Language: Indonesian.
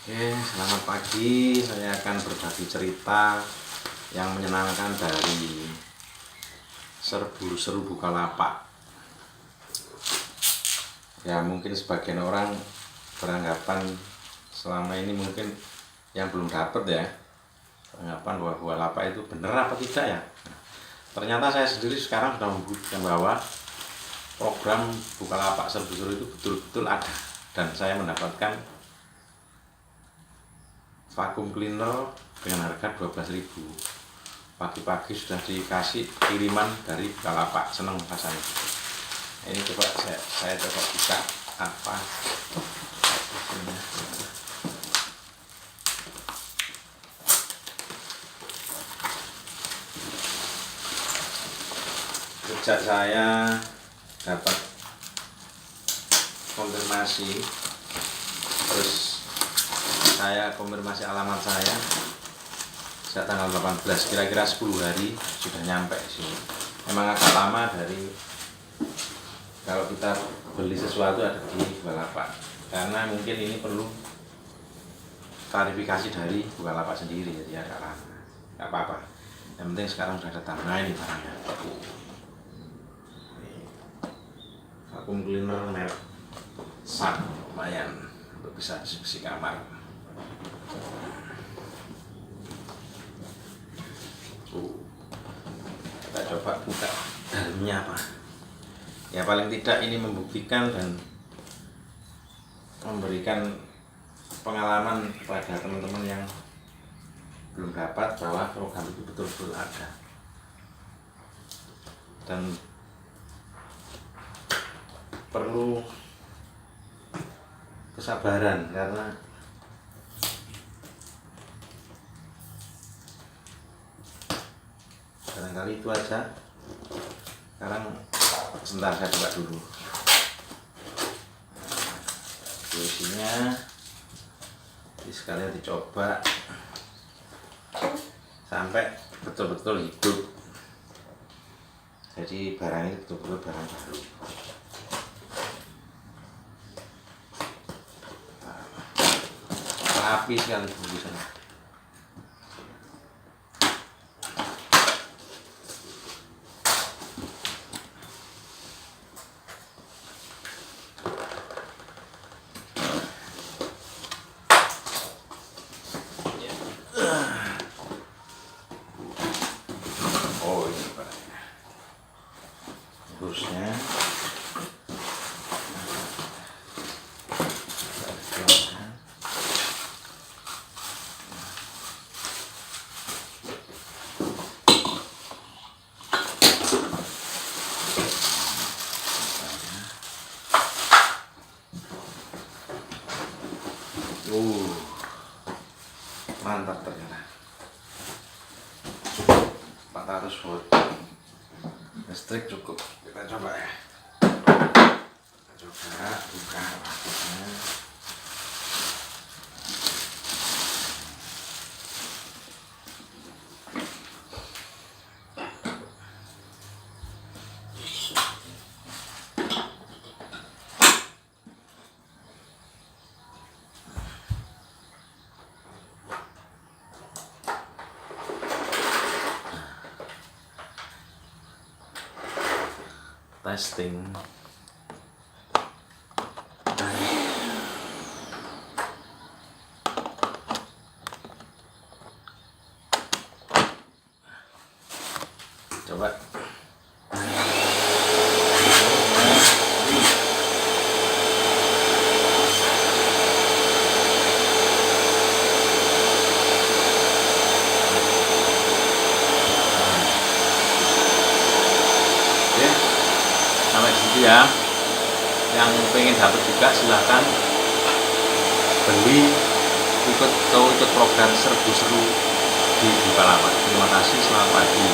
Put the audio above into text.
Oke, selamat pagi. Saya akan berbagi cerita yang menyenangkan dari serbu-serbu Bukalapak. Ya, mungkin sebagian orang beranggapan selama ini mungkin yang belum dapat ya, beranggapan bahwa Bukalapak itu benar apa tidak ya. Ternyata saya sendiri sekarang sudah membuktikan bahwa program Bukalapak serbu-serbu itu betul-betul ada, dan saya mendapatkan vakum cleaner dengan harga 12.000. Pagi-pagi sudah dikasih kiriman dari Bukalapak, seneng rasanya. Ini coba saya coba buka apa isinya. Sejak saya dapat konfirmasi, terus saya konfirmasi alamat saya sejak tanggal 18, kira-kira 10 hari sudah nyampe sini. Emang agak lama dari kalau kita beli sesuatu ada di Bukalapak, karena mungkin ini perlu klarifikasi dari Bukalapak sendiri, jadi agak lama. Gak apa-apa, yang penting sekarang sudah datang. Nah, ini barangnya, vakum cleaner merek Sun, lumayan untuk bisa bersih kamar. Kita coba buka dalamnya apa. Ya, paling tidak ini membuktikan dan memberikan pengalaman kepada teman-teman yang belum dapat bahwa program itu betul-betul ada, dan perlu kesabaran, karena barangkali itu aja. Sekarang sebentar, saya buka dulu isinya, jadi sekalian dicoba sampai betul-betul hidup. Jadi barang ini betul-betul barang baru. Rapi sekali bungkusannya. Oh, ini barangnya. Terusnya mantap ternyata. 400 volt listrik cukup. Kita coba ya, kita coba buka rakitnya. Testing. Coba. Sampai situ ya. Yang pengen dapat juga silahkan beli, ikut program serbu-serbu di Bukalapak. Terima kasih, selamat pagi.